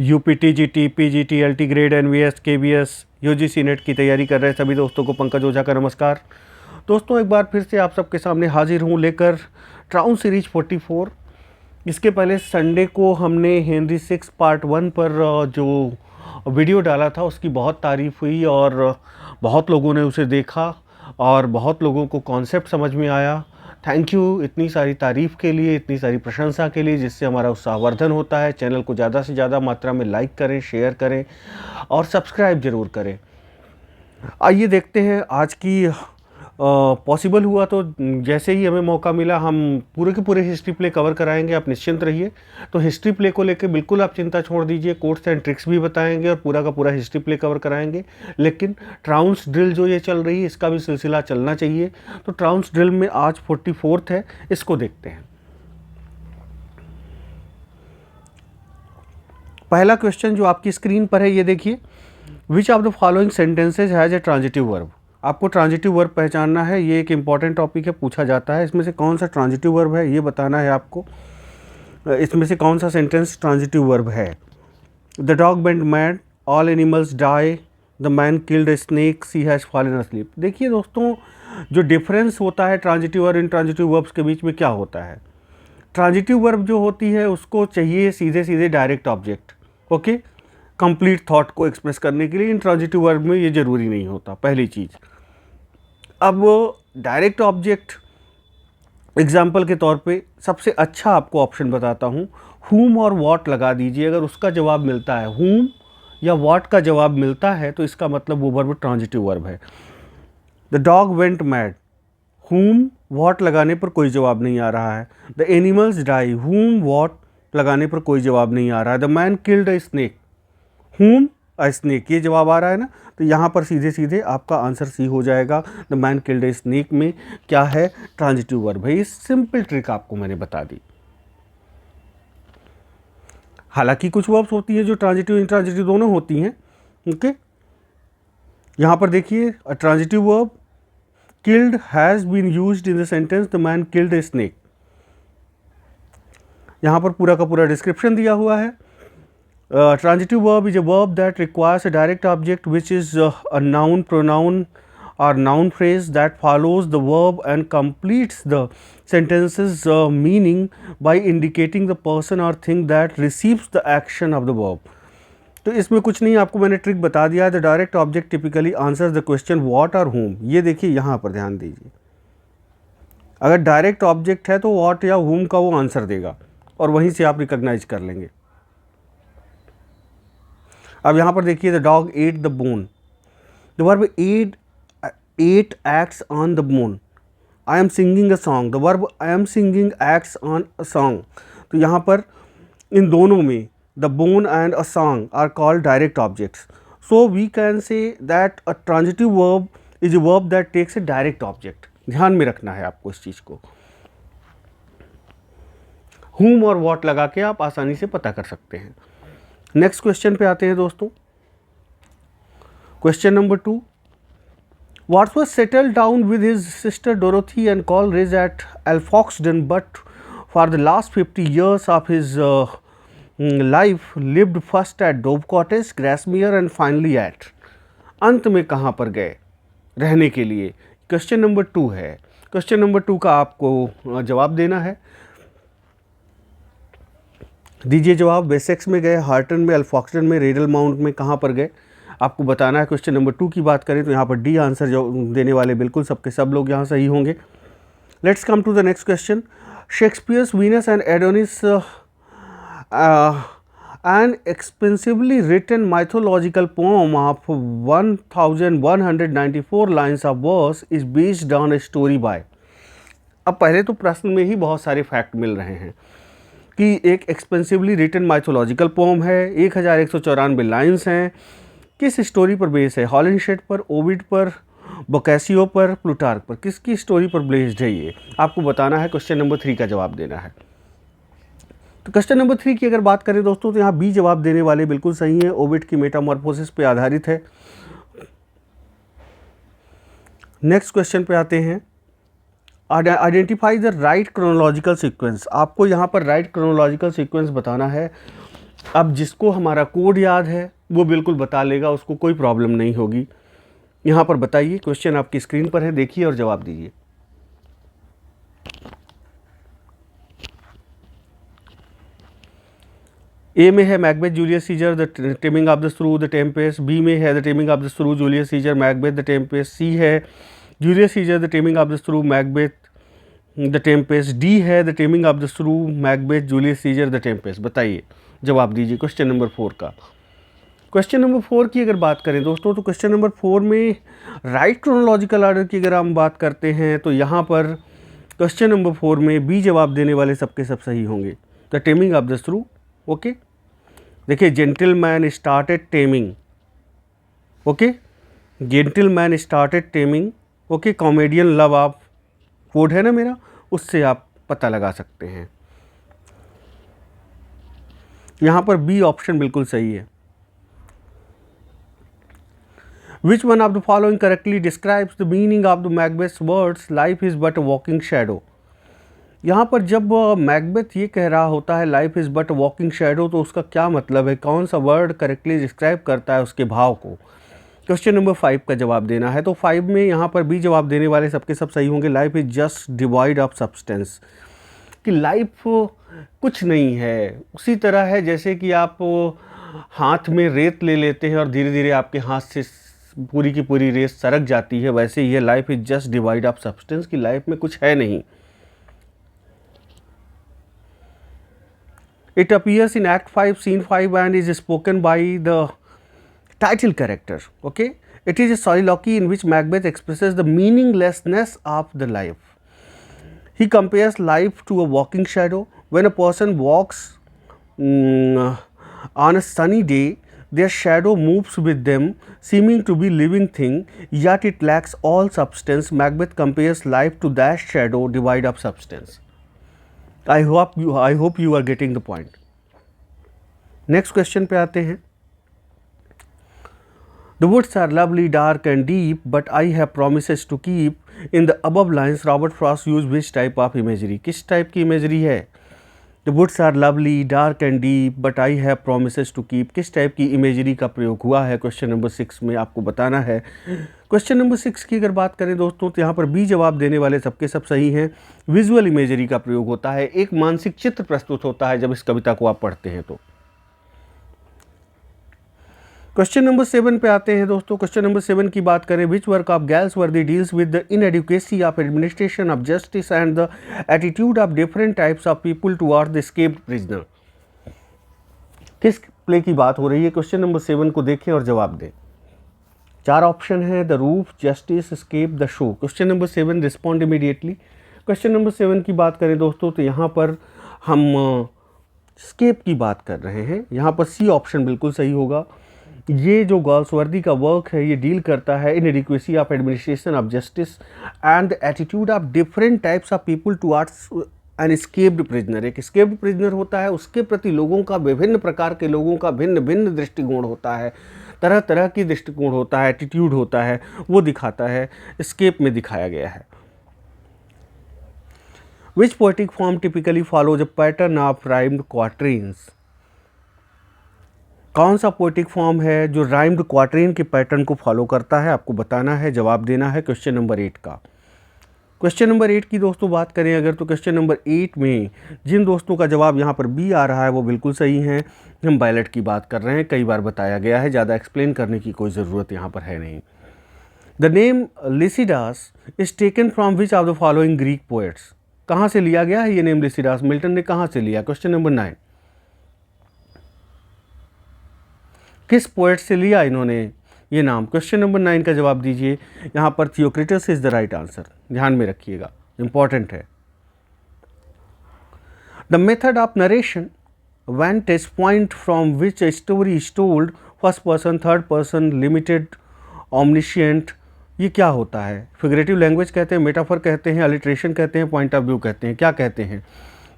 UPTGT, PGT, LT grade, NVS, KVS, UGC NET की तैयारी कर रहे सभी दोस्तों को पंकज ओझा का नमस्कार। दोस्तों एक बार फिर से आप सबके सामने हाजिर हूँ लेकर ट्राउन सीरीज 44। इसके पहले संडे को हमने हेनरी 6 पार्ट 1 पर जो वीडियो डाला था उसकी बहुत तारीफ़ हुई और बहुत लोगों ने उसे देखा और बहुत लोगों को कॉन्सेप्ट समझ में आया। थैंक यू इतनी सारी तारीफ़ के लिए, इतनी सारी प्रशंसा के लिए, जिससे हमारा उत्साहवर्धन होता है। चैनल को ज़्यादा से ज़्यादा मात्रा में लाइक करें, शेयर करें और सब्सक्राइब ज़रूर करें। आइए देखते हैं आज की पॉसिबल हुआ तो जैसे ही हमें मौका मिला हम पूरे के पूरे हिस्ट्री प्ले कवर कराएंगे, आप निश्चिंत रहिए। तो हिस्ट्री प्ले को लेकर बिल्कुल आप चिंता छोड़ दीजिए, कोड्स एंड ट्रिक्स भी बताएंगे और पूरा का पूरा हिस्ट्री प्ले कवर कराएंगे। लेकिन ट्राउन्स ड्रिल जो ये चल रही है इसका भी सिलसिला चलना चाहिए। तो ट्राउन्स ड्रिल में आज 44th है, इसको देखते हैं। पहला क्वेश्चन जो आपकी स्क्रीन पर है ये देखिए, विच of the following sentences has a transitive verb. आपको ट्रांजिटिव वर्ब पहचानना है, ये एक इंपॉर्टेंट टॉपिक है, पूछा जाता है। इसमें से कौन सा ट्रांजिटिव वर्ब है ये बताना है आपको। इसमें से कौन सा सेंटेंस ट्रांजिटिव वर्ब है। The dog went mad, all animals die, the man killed a snake, she has fallen asleep. देखिए दोस्तों, जो डिफरेंस होता है ट्रांजिटिव और इनट्रांजिटिव वर्ब्स के बीच में क्या होता है। ट्रांजिटिव वर्ब जो होती है उसको चाहिए सीधे सीधे direct object, okay, complete thought को एक्सप्रेस करने के लिए। इनट्रांजिटिव वर्ब में ये ज़रूरी नहीं होता, पहली चीज़। अब डायरेक्ट ऑब्जेक्ट एग्जाम्पल के तौर पे सबसे अच्छा आपको ऑप्शन बताता हूँ, whom और what लगा दीजिए। अगर उसका जवाब मिलता है, whom या what का जवाब मिलता है तो इसका मतलब वो वर्ब ट्रांजिटिव वर्ब है। The dog went mad, whom what लगाने पर कोई जवाब नहीं आ रहा है। The animals die, whom what लगाने पर कोई जवाब नहीं आ रहा है। The man killed a snake, whom a snake, ये जवाब आ रहा है ना। तो यहाँ पर सीधे सीधे आपका आंसर सी हो जाएगा। The man killed a snake में क्या है, ट्रांजिटिव वर्ब है। ये सिंपल ट्रिक आपको मैंने बता दी। हालांकि कुछ वर्ब्स होती है जो ट्रांजिटिव इंट्रांजिटिव दोनों होती हैं, ओके। यहाँ पर देखिए, a transitive verb killed has been used in the sentence the man killed a snake. यहाँ पर पूरा का पूरा डिस्क्रिप्शन दिया हुआ है। Transitive verb is a verb that requires a direct object which is a noun, pronoun or noun phrase that follows the verb and completes the sentence's meaning by indicating the person or thing that receives the action of the verb. तो इसमें कुछ नहीं, आपको मैंने trick बता दिया है। The direct object typically answers the question what और whom। ये देखिए यहाँ पर ध्यान दीजिए, अगर डायरेक्ट ऑब्जेक्ट है तो व्हाट या whom का वो आंसर देगा और वहीं से आप रिकॉग्नाइज कर लेंगे। अब यहाँ पर देखिए, the dog ate the bone, the verb ate acts on the bone. I am singing a song, the verb I am singing acts on a song. तो यहाँ पर इन दोनों में the bone and a song are called direct objects. So we can say that a transitive verb is a verb that takes a direct object. ध्यान में रखना है आपको इस चीज़ को। whom और what लगा के आप आसानी से पता कर सकते हैं। नेक्स्ट क्वेश्चन पे आते हैं दोस्तों। Question number 2, Wordsworth settled down with his sister Dorothy and Coleridge at Alfoxden, but for the last 50 years of his life lived first at Dove Cottage, Grasmere and finally at। अंत में कहाँ पर गए रहने के लिए, क्वेश्चन नंबर 2 है। Question number 2 का आपको जवाब देना है। दीजिए जवाब। वेसेक्स में गए, हार्टन में, अल्फॉक्सटन में, रेडल माउंट में, कहाँ पर गए आपको बताना है। क्वेश्चन नंबर 2 की बात करें तो यहाँ पर डी आंसर जो देने वाले बिल्कुल सबके सब लोग यहाँ सही होंगे। Let's come to the next question. Shakespeare's Venus and Adonis an expensively written mythological poem of 1194 lines of verse is based on a story by. अब पहले तो प्रश्न में ही बहुत सारे फैक्ट मिल रहे हैं कि एक एक्सपेंसिवली रिटन माइथोलॉजिकल पोम है, 1194 लाइन्स हैं, किस स्टोरी पर बेस है। हॉलिनशेड पर, ओविड पर, बोकैसियो पर, प्लूटार्क पर, किसकी स्टोरी पर बेस्ड है ये आपको बताना है। क्वेश्चन नंबर 3 का जवाब देना है। तो क्वेश्चन नंबर 3 की अगर बात करें दोस्तों तो यहाँ बी जवाब देने वाले बिल्कुल सही हैं। ओविड की मेटामॉर्फोसिस पे आधारित है। नेक्स्ट क्वेश्चन पे आते हैं। Identify the right chronological sequence. आपको यहाँ पर राइट क्रोनोलॉजिकल सीक्वेंस बताना है अब जिसको हमारा कोड याद है वो बिल्कुल बता लेगा, उसको कोई प्रॉब्लम नहीं होगी। यहाँ पर बताइए, क्वेश्चन आपकी स्क्रीन पर है, देखिए और जवाब दीजिए। ए में है Macbeth Julius Caesar the Taming of the Shrew the Tempest, B में है the Taming of the Shrew Julius Caesar Macbeth the Tempest, C है Julius Caesar the Taming of the Shrew Macbeth the Tempest, D है the Taming of the Shrew Macbeth Julius Caesar the Tempest. बताइए, जवाब दीजिए question number 4 का। Question number 4 की अगर बात करें दोस्तों, तो क्वेश्चन नंबर 4 में राइट क्रोनोलॉजिकल ऑर्डर की अगर हम बात करते हैं तो यहाँ पर क्वेश्चन नंबर 4 में बी जवाब देने वाले सबके सब सही होंगे, द टेमिंग ऑफ द श्रू। ओके, देखिए gentleman started taming, okay, gentleman started taming, okay, comedian love आप कोड है ना मेरा, उससे आप पता लगा सकते हैं। यहाँ पर बी ऑप्शन बिल्कुल सही है। Which one of the following correctly describes the meaning of the Macbeth's words life is but a walking shadow? यहाँ पर जब मैकबेथ ये कह रहा होता है life is but walking shadow, तो उसका क्या मतलब है, कौन सा वर्ड करेक्टली डिस्क्राइब करता है उसके भाव को। क्वेश्चन नंबर 5 का जवाब देना है, तो 5 में यहाँ पर बी जवाब देने वाले सबके सब सही होंगे। Life is just divide of substance, कि लाइफ कुछ नहीं है, उसी तरह है जैसे कि आप हाथ में रेत ले लेते हैं और धीरे धीरे आपके हाथ से पूरी की पूरी रेत सरक जाती है, वैसे ही life is just divide of substance, की लाइफ में कुछ है नहीं। It appears in Act 5, Scene 5 and is spoken by the title character. Okay, it is a soliloquy in which Macbeth expresses the meaninglessness of the life. He compares life to a walking shadow. When a person walks on a sunny day, their shadow moves with them, seeming to be living thing, yet it lacks all substance. Macbeth compares life to that shadow devoid of substance. I hope you are getting the point. Next question पे आते हैं। The woods are lovely, dark and deep, but I have promises to keep. In the above lines, Robert Frost used which type of imagery? किस type की imagery है? The woods are lovely, dark and deep, but I have promises to keep. किस type की imagery का प्रयोग हुआ है? Question number 6 में आपको बताना है। क्वेश्चन नंबर 6 की अगर बात करें दोस्तों, तो यहाँ पर बी जवाब देने वाले सबके सब सही हैं। विजुअल इमेजरी का प्रयोग होता है, एक मानसिक चित्र प्रस्तुत होता है जब इस कविता को आप पढ़ते हैं तो। क्वेश्चन नंबर 7 पे आते हैं दोस्तों। क्वेश्चन नंबर 7 की बात करें, which work of Galsworthy deals with the inadequacy of administration of justice and the attitude of different types of people toward the escaped prisoner. किस प्ले की बात हो रही है? क्वेश्चन नंबर 7 को देखें और जवाब दें। 4 ऑप्शन है, the roof, justice, escape, the show. Question number 7 respond immediately. Question number 7 की बात करें दोस्तों, तो यहाँ पर हम एस्केप की बात कर रहे हैं। यहाँ पर सी ऑप्शन बिल्कुल सही होगा। ये जो गॉल्सवर्दी का वर्क है ये डील करता है inadequacy of administration of justice and attitude of different types of people towards an escaped prisoner. एक एस्केप्ड प्रिजनर होता है, उसके प्रति लोगों का, विभिन्न प्रकार के लोगों का भिन्न भिन्न दृष्टिकोण होता है, तरह तरह की दृष्टिकोण होता है, एटीट्यूड होता है, वो दिखाता है, एस्केप में दिखाया गया है। Which poetic form typically follows a pattern of rhymed quatrains. कौन सा पोएटिक फॉर्म है जो राइम्ड क्वाट्रेन के पैटर्न को फॉलो करता है? आपको बताना है, जवाब देना है क्वेश्चन नंबर 8 का। क्वेश्चन नंबर 8 की दोस्तों बात करें अगर, तो क्वेश्चन नंबर 8 में जिन दोस्तों का जवाब यहाँ पर बी आ रहा है वो बिल्कुल सही हैं। हम बैलेट की बात कर रहे हैं, कई बार बताया गया है, ज़्यादा एक्सप्लेन करने की कोई ज़रूरत यहाँ पर है नहीं। The name Lycidas is taken from which of the following Greek poets. कहाँ से लिया गया है ये नेम लिसिडास? मिल्टन ने कहाँ से लिया? क्वेश्चन नंबर 9, किस पोएट से लिया इन्होंने ये नाम? क्वेश्चन नंबर 9 का जवाब दीजिए। यहाँ पर थियोक्रिटस इज द राइट आंसर, ध्यान में रखिएगा, इंपॉर्टेंट है। The method of narration vantage point from which a story is told, first person, third person, limited, omniscient, ये क्या होता है? फिगरेटिव लैंग्वेज कहते हैं, मेटाफर कहते हैं, अलिट्रेशन कहते हैं, पॉइंट ऑफ व्यू कहते हैं, क्या कहते हैं?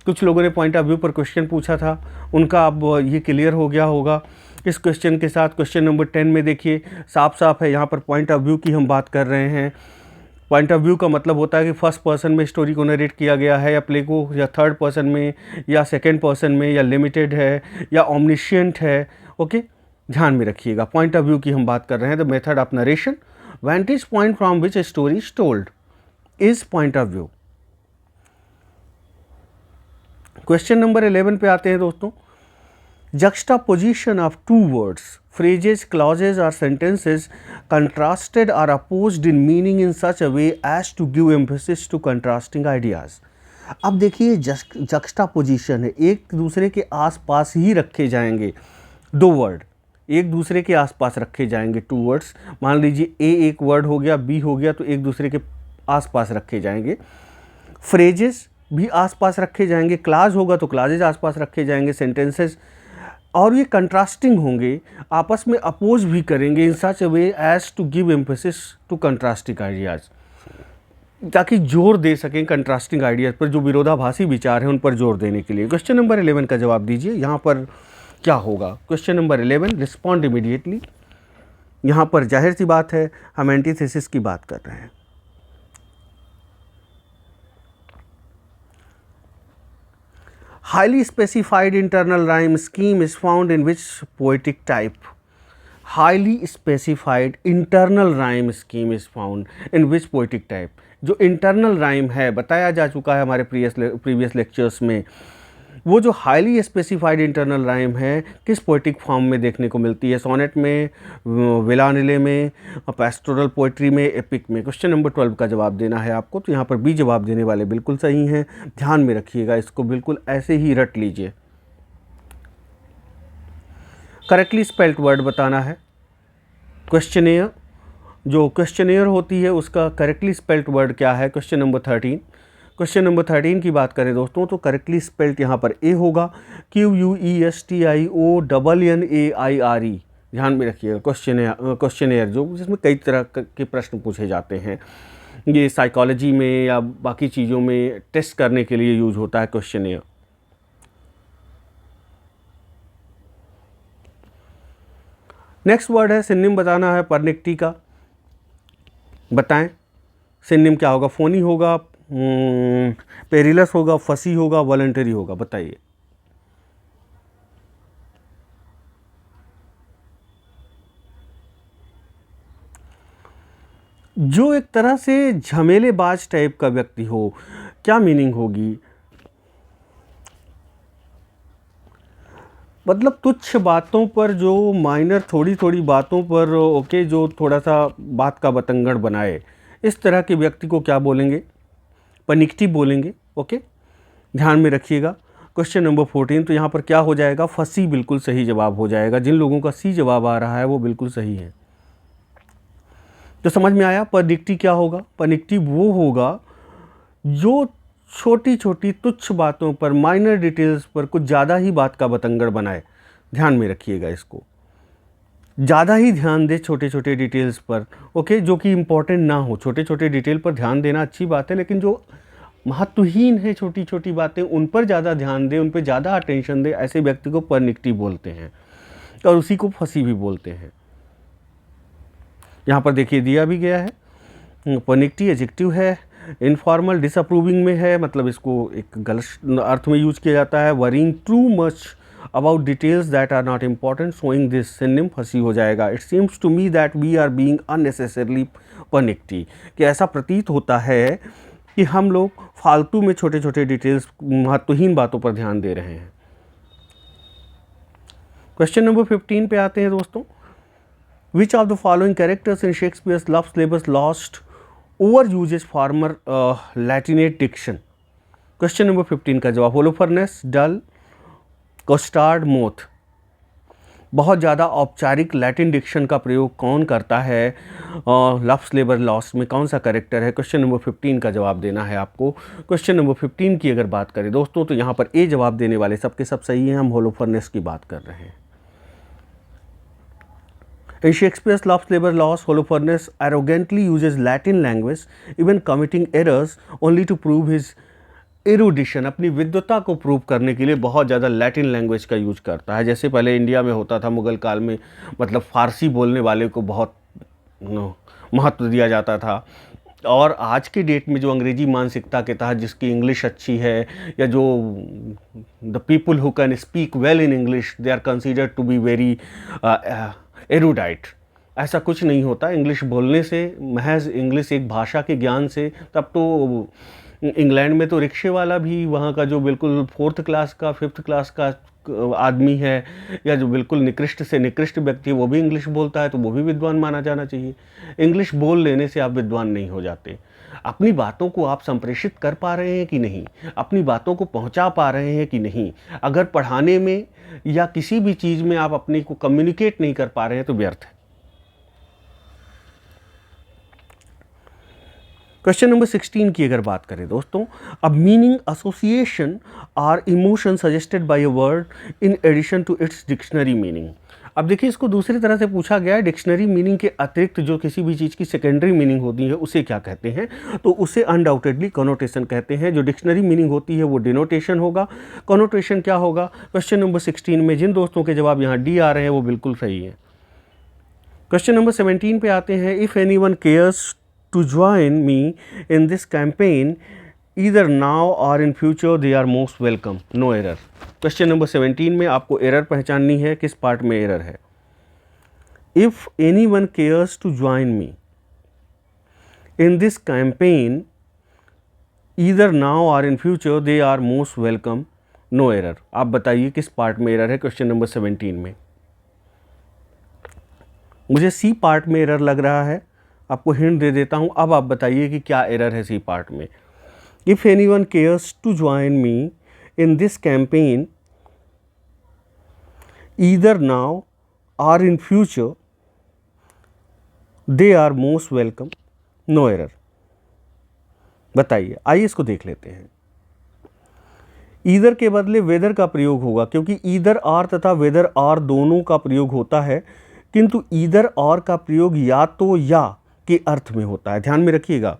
कुछ लोगों ने पॉइंट ऑफ व्यू पर क्वेश्चन पूछा था, उनका अब ये क्लियर हो गया होगा इस क्वेश्चन के साथ। क्वेश्चन नंबर 10 में देखिए साफ साफ है, यहाँ पर पॉइंट ऑफ व्यू की हम बात कर रहे हैं। पॉइंट ऑफ व्यू का मतलब होता है कि फर्स्ट पर्सन में स्टोरी को नरेट किया गया है या प्ले को, या थर्ड पर्सन में, या सेकेंड पर्सन में, या लिमिटेड है, या ओमनिशिएंट है। ओके, ध्यान में रखिएगा, पॉइंट ऑफ व्यू की हम बात कर रहे हैं। The method of narration, vantage point from which a story is told is point of view। Question number 11 पे आते हैं दोस्तों। juxtaposition of two words, phrases, clauses or sentences contrasted or opposed in meaning in such a way as to give emphasis to contrasting ideas। अब देखिए juxtaposition है, एक दूसरे के आसपास ही रखे जाएंगे दो वर्ड, एक दूसरे के आसपास रखे जाएंगे, टू वर्ड्स। मान लीजिए ए एक वर्ड हो गया, बी हो गया, तो एक दूसरे के आसपास रखे जाएंगे। फ्रेजेस भी आसपास रखे जाएंगे, क्लास होगा तो क्लासेज आसपास रखे जाएंगे, सेंटेंसेस, और ये कंट्रास्टिंग होंगे, आपस में अपोज भी करेंगे in such a way as to give emphasis to contrasting ideas, ताकि जोर दे सकें कंट्रास्टिंग आइडियाज़ पर, जो विरोधाभासी विचार हैं उन पर जोर देने के लिए। क्वेश्चन नंबर 11 का जवाब दीजिए। यहाँ पर क्या होगा? Question number 11, respond immediately. यहाँ पर जाहिर सी बात है हम एंटीथेसिस की बात कर रहे हैं। Highly specified internal rhyme scheme is found in which poetic type? Highly specified internal rhyme scheme is found in which poetic type? जो इंटरनल राइम है, बताया जा चुका है हमारे प्रीवियस लेक्चर्स में, वो जो हाईली स्पेसिफाइड इंटरनल राइम है किस पोएटिक फॉर्म में देखने को मिलती है? सोनेट में, विलानिले में, पेस्टोरल पोएट्री में, एपिक में। क्वेश्चन नंबर 12 का जवाब देना है आपको, तो यहाँ पर बी जवाब देने वाले बिल्कुल सही हैं। ध्यान में रखिएगा, इसको बिल्कुल ऐसे ही रट लीजिए। करेक्टली स्पेल्ड वर्ड बताना है। क्वेश्चनेयर, जो क्वेश्चनेयर होती है उसका करेक्टली स्पेल्ड वर्ड क्या है? Question number 13। क्वेश्चन नंबर 13 की बात करें दोस्तों, तो करेक्टली स्पेल्ड यहाँ पर ए होगा, QUESTIONNAIRE। ध्यान में रखिएगा। क्वेश्चनेयर जो जिसमें कई तरह के प्रश्न पूछे जाते हैं, ये साइकोलॉजी में या बाकी चीज़ों में टेस्ट करने के लिए यूज होता है क्वेश्चनेयर। नेक्स्ट वर्ड है सिनोनिम बताना है परनिक्टी का। बताएं सिनोनिम क्या होगा? फोनी होगा, पेरिलस होगा, फसी होगा, वॉलंटरी होगा? बताइए। जो एक तरह से झमेलेबाज टाइप का व्यक्ति हो, क्या मीनिंग होगी? मतलब तुच्छ बातों पर, जो माइनर थोड़ी थोड़ी बातों पर ओके, जो थोड़ा सा बात का बतंगड़ बनाए, इस तरह के व्यक्ति को क्या बोलेंगे? पनिक्टी बोलेंगे। ओके, ध्यान में रखिएगा। क्वेश्चन नंबर 14, तो यहाँ पर क्या हो जाएगा? फसी बिल्कुल सही जवाब हो जाएगा। जिन लोगों का सी जवाब आ रहा है वो बिल्कुल सही है। तो समझ में आया पनिक्टी क्या होगा? पनिक्टी वो होगा जो छोटी छोटी तुच्छ बातों पर, माइनर डिटेल्स पर कुछ ज़्यादा ही बात का बतंगड़ बनाए। ध्यान में रखिएगा इसको, ज़्यादा ही ध्यान दे छोटे छोटे डिटेल्स पर। ओके, जो कि इम्पोर्टेंट ना हो। छोटे छोटे डिटेल पर ध्यान देना अच्छी बात है, लेकिन जो महत्वहीन है छोटी छोटी बातें, उन पर ज़्यादा ध्यान दे, उन पर ज़्यादा अटेंशन दे, ऐसे व्यक्ति को परनिक्टी बोलते हैं, और उसी को फसी भी बोलते हैं। यहाँ पर देखिए दिया भी गया है, परनिक्टी एडजेक्टिव है, इनफॉर्मल डिसअप्रूविंग में है, मतलब इसको एक गलत अर्थ में यूज किया जाता है। Worrying too much about details that are not important, showing this synonym fussy हो जाएगा। It seems to me that we are being unnecessarily pernickety, कि ऐसा प्रतीत होता है कि हम लोग फालतू में छोटे छोटे डिटेल्स, महत्वहीन बातों पर ध्यान दे रहे हैं। क्वेश्चन नंबर 15 पे आते हैं दोस्तों। Which of the following characters in Shakespeare's Love's Labour's Lost overuses formal Latinate diction? Question number 15 का जवाब होलोफर्नेस, डल, कोस्टार्ड, मोथ। बहुत ज़्यादा औपचारिक लैटिन डिक्शन का प्रयोग कौन करता है लव सिलेबस लॉस्ट में? कौन सा कैरेक्टर है? क्वेश्चन नंबर 15 का जवाब देना है आपको। क्वेश्चन नंबर 15 की अगर बात करें दोस्तों, तो यहाँ पर ए जवाब देने वाले सबके सब सही हैं। हम होलोफर्नेस की बात कर रहे हैं। In Shakespeare's Love Labor Lost, Holofernes arrogantly uses Latin language, even committing errors only to prove his erudition। अपनी विद्वता को प्रूव करने के लिए बहुत ज़्यादा लैटिन लैंग्वेज का यूज करता है। जैसे पहले इंडिया में होता था मुग़ल काल में, मतलब फ़ारसी बोलने वाले को बहुत महत्व दिया जाता था, और आज के डेट में जो अंग्रेजी मानसिकता के तहत जिसकी इंग्लिश अच्छी है, या जो the people who can speak well in English, they are considered to be very erudite. ऐसा कुछ नहीं होता। इंग्लिश बोलने से, महज इंग्लिश एक भाषा के ज्ञान से, तब तो इंग्लैंड में तो रिक्शे वाला भी, वहाँ का जो बिल्कुल 4th क्लास का 5th क्लास का आदमी है, या जो बिल्कुल निकृष्ट से निकृष्ट व्यक्ति है, वो भी इंग्लिश बोलता है, तो वो भी विद्वान माना जाना चाहिए। इंग्लिश बोल लेने से आप विद्वान नहीं हो जाते। अपनी बातों को आप संप्रेषित कर पा रहे हैं कि नहीं, अपनी बातों को पहुंचा पा रहे हैं कि नहीं। अगर पढ़ाने में या किसी भी चीज़ में आप अपने को कम्युनिकेट नहीं कर पा रहे हैं तो व्यर्थ है। क्वेश्चन नंबर 16 की अगर बात करें दोस्तों, अब meaning association or emotion suggested by a word in addition to its dictionary meaning. अब देखिए, इसको दूसरी तरह से पूछा गया है, डिक्शनरी मीनिंग के अतिरिक्त जो किसी भी चीज़ की सेकेंडरी मीनिंग होती है उसे क्या कहते हैं, तो उसे अनडाउटेडली कनोटेशन कहते हैं। जो डिक्शनरी मीनिंग होती है वो डिनोटेशन होगा, कनोटेशन क्या होगा। क्वेश्चन नंबर 16 में जिन दोस्तों के जवाब यहाँ डी आ रहे हैं वो बिल्कुल सही है। क्वेश्चन नंबर 17 पे आते हैं, if anyone cares to join me in this campaign either now or in future they are most welcome, no error। Question number 17 में आपको एरर पहचाननी है, किस पार्ट में एरर है। if anyone cares to join me in this campaign either now or in future they are most welcome, no error। आप बताइए किस part में एरर है क्वेश्चन नंबर 17 में। मुझे सी पार्ट में एरर लग रहा है, आपको हिंट दे देता हूँ। अब आप बताइए कि क्या एरर है सी पार्ट में। If anyone cares to join me in this campaign either now or in future they are most welcome, no error. बताइए, आइए इसको देख लेते हैं। ईदर के बदले वेदर का प्रयोग होगा, क्योंकि ईदर आर तथा वेदर आर दोनों का प्रयोग होता है, किंतु ईदर और का प्रयोग या तो या के अर्थ में होता है। ध्यान में रखिएगा,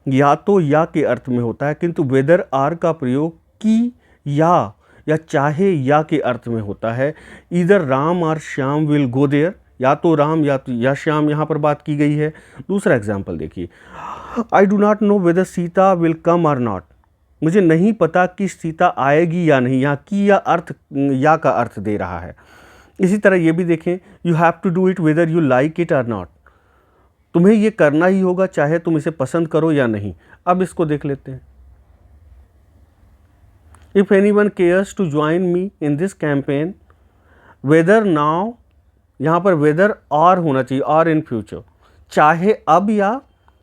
या तो या के अर्थ में होता है, किंतु वेदर आर का प्रयोग की या चाहे या के अर्थ में होता है। इधर राम और श्याम विल गो देयर, या तो राम या श्याम यहाँ पर बात की गई है। दूसरा एग्जाम्पल देखिए, I do not know whether Sita will come और नॉट। मुझे नहीं पता कि सीता आएगी या नहीं, यहाँ की या का अर्थ दे रहा है। इसी तरह ये भी देखें, you have to do it whether you like it और नॉट। तुम्हें ये करना ही होगा चाहे तुम इसे पसंद करो या नहीं। अब इसको देख लेते हैं। If anyone cares to join me in this campaign whether now, यहाँ पर वेदर और होना चाहिए, और इन फ्यूचर, चाहे अब या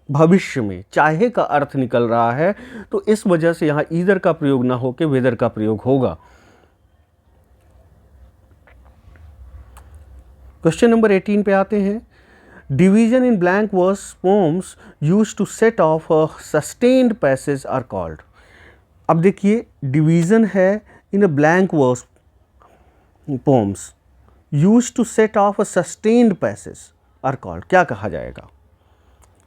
भविष्य में। चाहे का अर्थ निकल रहा है, तो इस वजह से यहाँ ईदर का प्रयोग ना होकर वेदर का प्रयोग होगा। क्वेश्चन नंबर 18 पे आते हैं। Division in blank verse poems used to set off a sustained passage are called। अब देखिए, डिवीजन है इन a blank verse poems used to set off a sustained passage are called, क्या कहा जाएगा।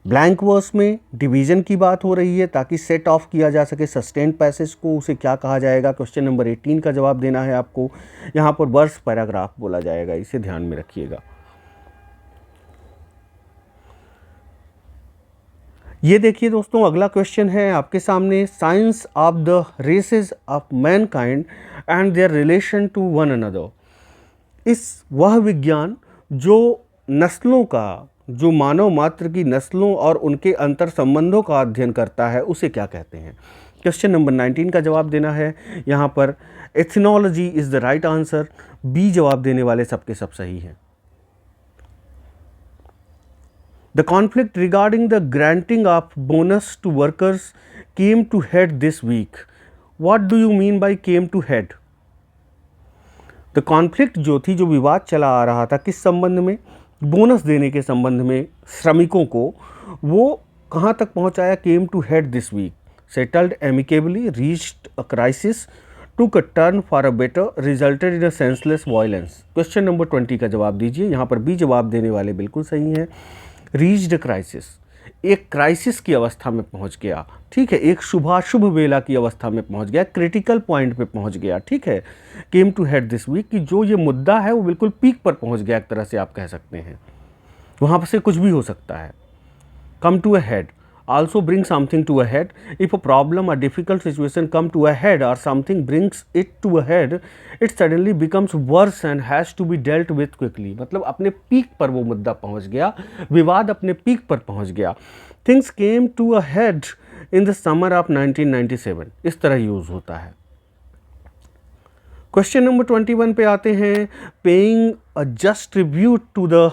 ब्लैंक वर्स में डिवीजन की बात हो रही है ताकि सेट ऑफ किया जा सके सस्टेन्ड पैसेज को, उसे क्या कहा जाएगा। क्वेश्चन नंबर 18 का जवाब देना है आपको। यहाँ पर वर्स पैराग्राफ बोला जाएगा, इसे ध्यान में रखिएगा। ये देखिए दोस्तों, अगला क्वेश्चन है आपके सामने, science of the races of mankind and their relation to one another. इस वह विज्ञान जो नस्लों का, जो मानव मात्र की नस्लों और उनके अंतर संबंधों का अध्ययन करता है, उसे क्या कहते हैं। क्वेश्चन नंबर 19 का जवाब देना है। यहाँ पर ethnology is the right answer. B जवाब देने वाले सबके सब सही हैं। The conflict regarding the granting of bonus to workers came to head this week. What do you mean by came to head? The conflict जो थी, जो विवाद चला आ रहा था, किस संबंध में, बोनस देने के संबंध में श्रमिकों को, वो कहाँ तक पहुँचाया। came to head this week, settled amicably, reached a crisis, took a turn for a better, resulted in a senseless violence। Question number 20 का जवाब दीजिए। यहाँ पर बी जवाब देने वाले बिल्कुल सही हैं। रीच्ड क्राइसिस, एक क्राइसिस की अवस्था में पहुंच गया, ठीक है, एक शुभाशुभ वेला की अवस्था में पहुंच गया, क्रिटिकल पॉइंट पे पहुंच गया, ठीक है। Came to head this week, कि जो ये मुद्दा है वो बिल्कुल पीक पर पहुंच गया, एक तरह से आप कह सकते हैं, वहाँ से कुछ भी हो सकता है। Come to a head, also bring something to a head. If a problem or difficult situation come to a head or something brings it to a head, it suddenly becomes worse and has to be dealt with quickly. मतलब अपने peak पर वो मुद्दा पहुंच गया, विवाद अपने peak पर पहुंच गया. Things came to a head in the summer of 1997. इस तरह यूज होता है. क्वेश्चन नंबर 21 पे आते हैं. Paying a just tribute to the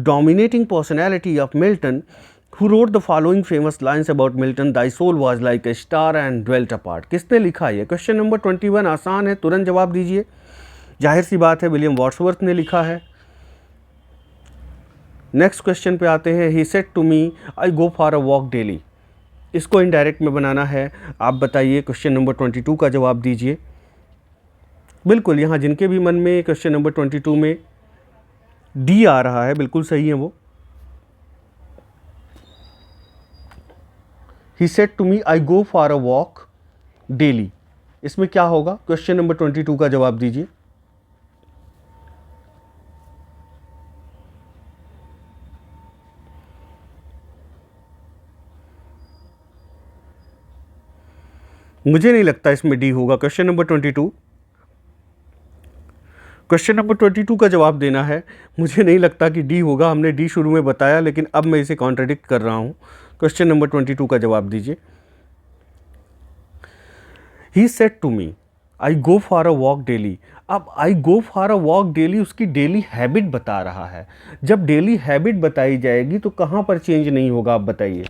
dominating personality of Milton, who wrote the following famous lines about Milton, thy soul was like a star and dwelt apart. किसने लिखा है? क्वेश्चन नंबर 21 आसान है, तुरंत जवाब दीजिए. जाहिर सी बात है, विलियम वर्ड्सवर्थ ने लिखा है. नेक्स्ट क्वेश्चन पे आते हैं. He said to me I go for a walk daily. इसको इनडायरेक्ट में बनाना है. आप बताइए, क्वेश्चन नंबर 22 का जवाब दीजिए. बिल्कुल, यहाँ जिनके भी मन में क्वेश्चन नंबर 22 में डी आ रहा है, बिल्कुल सही है वो. He said to me I go for a walk daily. इसमें क्या होगा? क्वेश्चन नंबर 22 का जवाब दीजिए. मुझे नहीं लगता इसमें डी होगा. क्वेश्चन नंबर 22, क्वेश्चन नंबर 22 का जवाब देना है. मुझे नहीं लगता कि डी होगा. हमने डी शुरू में बताया, लेकिन अब मैं इसे कॉन्ट्रडिक्ट कर रहा हूं. क्वेश्चन नंबर 22 का जवाब दीजिए. He said to me I go for a walk daily. अब I go for a walk daily उसकी डेली हैबिट बता रहा है. जब डेली हैबिट बताई जाएगी तो कहां पर चेंज नहीं होगा? आप बताइए.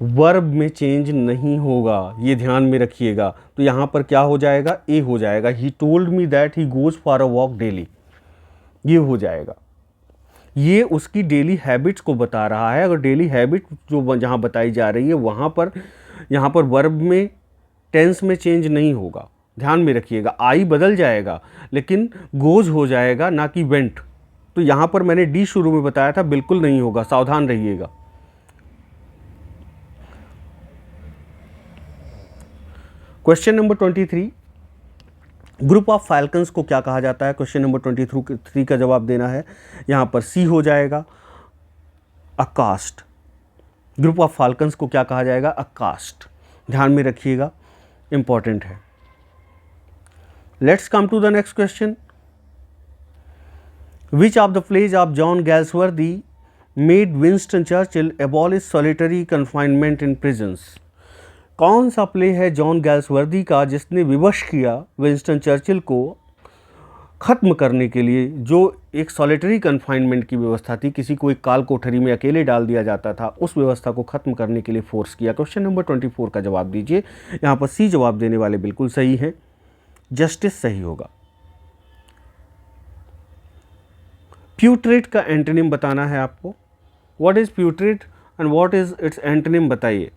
वर्ब में चेंज नहीं होगा, ये ध्यान में रखिएगा. तो यहाँ पर क्या हो जाएगा? ए हो जाएगा. He told me that he goes for a walk daily, ये हो जाएगा. ये उसकी डेली हैबिट्स को बता रहा है. अगर डेली हैबिट जो जहाँ बताई जा रही है वहाँ पर, यहाँ पर वर्ब में टेंस में चेंज नहीं होगा. ध्यान में रखिएगा. आई बदल जाएगा लेकिन गोज हो जाएगा, ना कि वेंट. तो यहाँ पर मैंने डी शुरू में बताया था, बिल्कुल नहीं होगा. सावधान रहिएगा. Question number 23, group of falcons को क्या कहा जाता है? क्वेश्चन नंबर 23 का जवाब देना है. यहाँ पर सी हो जाएगा, a cast. Group of falcons को क्या कहा जाएगा? A cast. ध्यान में रखिएगा, इंपॉर्टेंट है. Let's come to the next question. Which of the plays of John Galsworthy made Winston Churchill abolish solitary confinement in prisons? कौन सा प्ले है जॉन गैल्सवर्दी का जिसने विवश किया विंस्टन चर्चिल को ख़त्म करने के लिए, जो एक सॉलिटरी कन्फाइनमेंट की व्यवस्था थी, किसी को एक काल कोठरी में अकेले डाल दिया जाता था, उस व्यवस्था को ख़त्म करने के लिए फोर्स किया? क्वेश्चन नंबर 24 का जवाब दीजिए. यहाँ पर सी जवाब देने वाले बिल्कुल सही हैं. जस्टिस सही होगा. प्यूट्रेट का एंटोनिम बताना है आपको. What is putrid and what is its antonym? बताइए.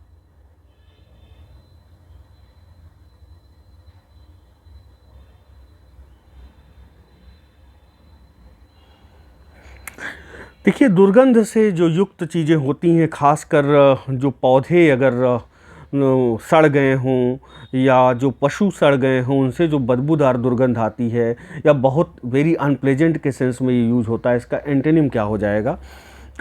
देखिए, दुर्गंध से जो युक्त चीज़ें होती हैं, खासकर जो पौधे अगर सड़ गए हों या जो पशु सड़ गए हों, उनसे जो बदबूदार दुर्गंध आती है या बहुत वेरी अनप्लेजेंट के सेंस में ये यूज़ होता है, इसका एंटोनिम क्या हो जाएगा?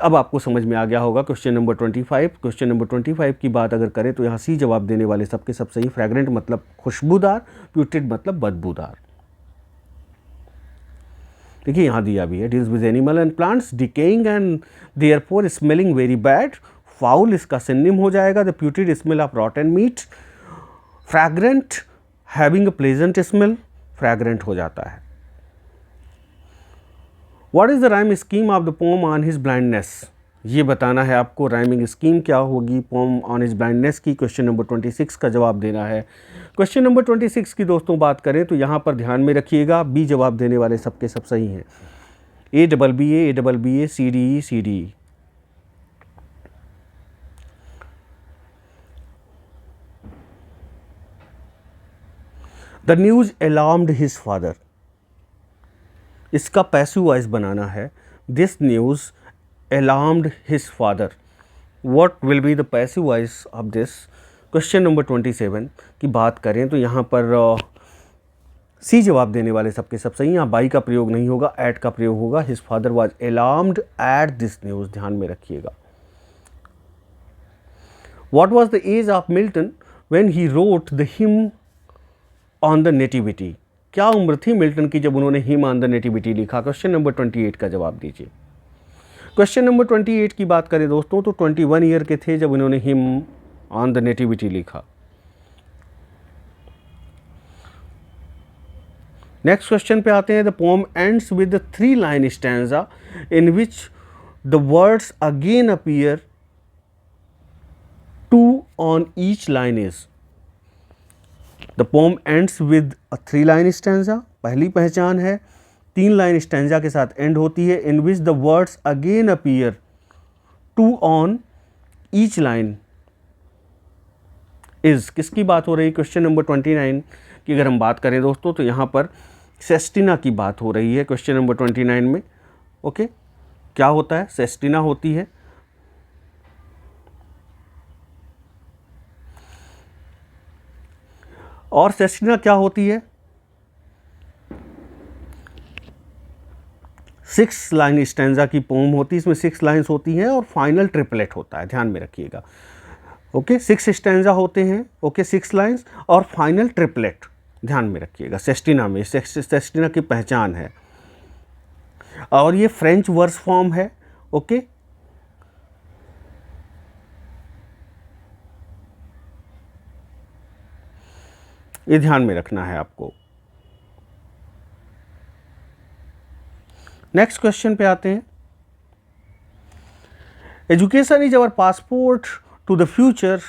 अब आपको समझ में आ गया होगा. Question number 25. क्वेश्चन नंबर 25 की बात अगर करें तो यहाँ सी जवाब देने वाले सबके सब सही. फ्रैग्रेंट मतलब खुशबूदार, प्यूट्रेट मतलब बदबूदार. देखिए यहाँ दिया भी है. Deals with animal and plants decaying and therefore smelling very bad. Foul इसका सिनोनिम हो जाएगा. The putrid smell of rotten meat. Fragrant having a pleasant smell, fragrant हो जाता है. What is the rhyme scheme of the poem on his blindness? ये बताना है आपको. राइमिंग स्कीम क्या होगी पोम ऑन हिज ब्लाइंडनेस की? क्वेश्चन नंबर 26 का जवाब देना है. क्वेश्चन नंबर 26 की दोस्तों बात करें तो यहाँ पर ध्यान में रखिएगा, बी जवाब देने वाले सबके सब सही हैं. ABBA, CDE. The news alarmed his father. इसका पैसिव वॉइस बनाना है. This news alarmed his father. What will be the passive voice of this? Question number 27 की बात करें तो यहाँ पर सी जवाब देने वाले सबके सब सही। यहाँ बाई का प्रयोग नहीं होगा, एट का प्रयोग होगा। His father was alarmed at this news, ध्यान में रखिएगा। What was the age of Milton when he wrote the hymn on the nativity, क्या उम्र थी मिल्टन की जब उन्होंने हिम ऑन द नेटिविटी लिखा? क्वेश्चन नंबर 28 का जवाब दीजिए। क्वेश्चन नंबर 28 की बात करें दोस्तों तो 21 ईयर के थे जब उन्होंने हिम ऑन द नेटिविटी लिखा। नेक्स्ट क्वेश्चन पे आते हैं। The pome ends with the 3 line stanza in which the words again appear 2 on each line is. The pome ends with a 3 line stanza, पहली पहचान है 3 लाइन स्टैंजा के साथ end होती है। In which the words again appear 2 on each line is, किसकी बात हो रही है? क्वेश्चन नंबर 29 की अगर हम बात करें दोस्तों तो यहाँ पर सेस्टिना की बात हो रही है क्वेश्चन नंबर 29 में। ओके, क्या होता है? सेस्टिना होती है। और सेस्टिना क्या होती है? 6 लाइन स्टैंजा की पोम होती है, इसमें 6 लाइन्स होती हैं और फाइनल ट्रिपलेट होता है, ध्यान में रखिएगा। ओके, 6 स्टैंजा होते हैं, ओके 6 लाइन्स और फाइनल ट्रिपलेट, ध्यान में रखिएगा। सेस्टिना में सेस्टिना की पहचान है और ये फ्रेंच वर्स फॉर्म है। ओके, ये ध्यान में रखना है आपको। नेक्स्ट क्वेश्चन पे आते हैं। Education is our passport to the future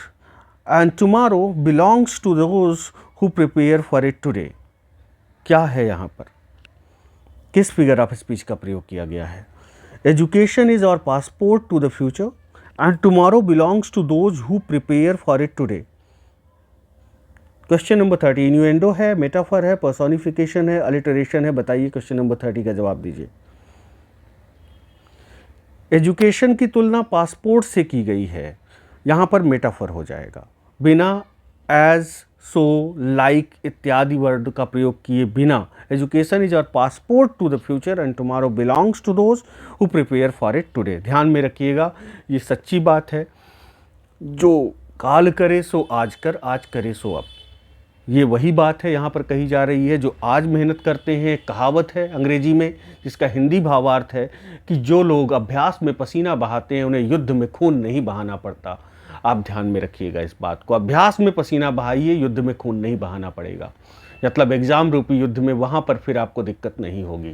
and tomorrow belongs to those who prepare for it today, क्या है यहाँ पर? किस फिगर ऑफ स्पीच का प्रयोग किया गया है? Education is our passport to the future and tomorrow belongs to those who prepare for it today. Question number 30 innuendo है, मेटाफर है, पर्सोनिफिकेशन है, अलिटरेशन है? बताइए, क्वेश्चन नंबर 30 का जवाब दीजिए। एजुकेशन की तुलना पासपोर्ट से की गई है, यहाँ पर मेटाफर हो जाएगा। बिना एज, सो, लाइक इत्यादि वर्ड का प्रयोग किए बिना education is our passport to the future and tomorrow belongs to those who prepare for it today. ध्यान में रखिएगा, ये सच्ची बात है। जो काल करे सो आज कर, आज करे सो अब, ये वही बात है यहाँ पर कही जा रही है। जो आज मेहनत करते हैं, कहावत है अंग्रेजी में जिसका हिंदी भावार्थ है कि जो लोग अभ्यास में पसीना बहाते हैं उन्हें युद्ध में खून नहीं बहाना पड़ता। आप ध्यान में रखिएगा इस बात को, अभ्यास में पसीना बहाइए, युद्ध में खून नहीं बहाना पड़ेगा। मतलब एग्ज़ाम रूपी युद्ध में वहाँ पर फिर आपको दिक्कत नहीं होगी।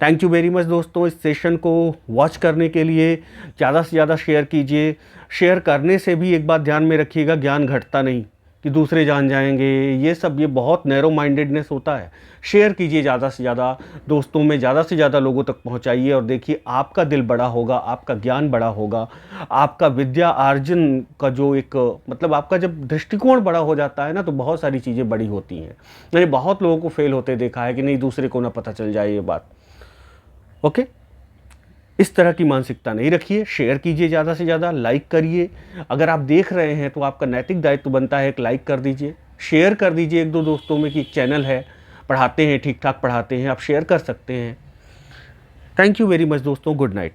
थैंक यू वेरी मच दोस्तों, इस सेशन को वॉच करने के लिए ज़्यादा से ज़्यादा शेयर कीजिए। शेयर करने से भी एक बात ध्यान में रखिएगा, ज्ञान घटता नहीं कि दूसरे जान जाएंगे, ये सब ये बहुत नैरो माइंडेडनेस होता है। शेयर कीजिए ज़्यादा से ज़्यादा दोस्तों में, ज़्यादा से ज़्यादा लोगों तक पहुंचाइए और देखिए आपका दिल बड़ा होगा, आपका ज्ञान बड़ा होगा, आपका विद्या अर्जन का जो एक मतलब आपका जब दृष्टिकोण बड़ा हो जाता है ना तो बहुत सारी चीज़ें बड़ी होती हैं। मैंने बहुत लोगों को फेल होते देखा है कि नहीं दूसरे को ना पता चल जाए ये बात। ओके, इस तरह की मानसिकता नहीं रखिए। शेयर कीजिए ज़्यादा से ज़्यादा, लाइक करिए। अगर आप देख रहे हैं तो आपका नैतिक दायित्व बनता है एक लाइक कर दीजिए, शेयर कर दीजिए 1-2 दोस्तों में कि एक चैनल है, पढ़ाते हैं, ठीक ठाक पढ़ाते हैं, आप शेयर कर सकते हैं। थैंक यू वेरी मच दोस्तों, गुड नाइट।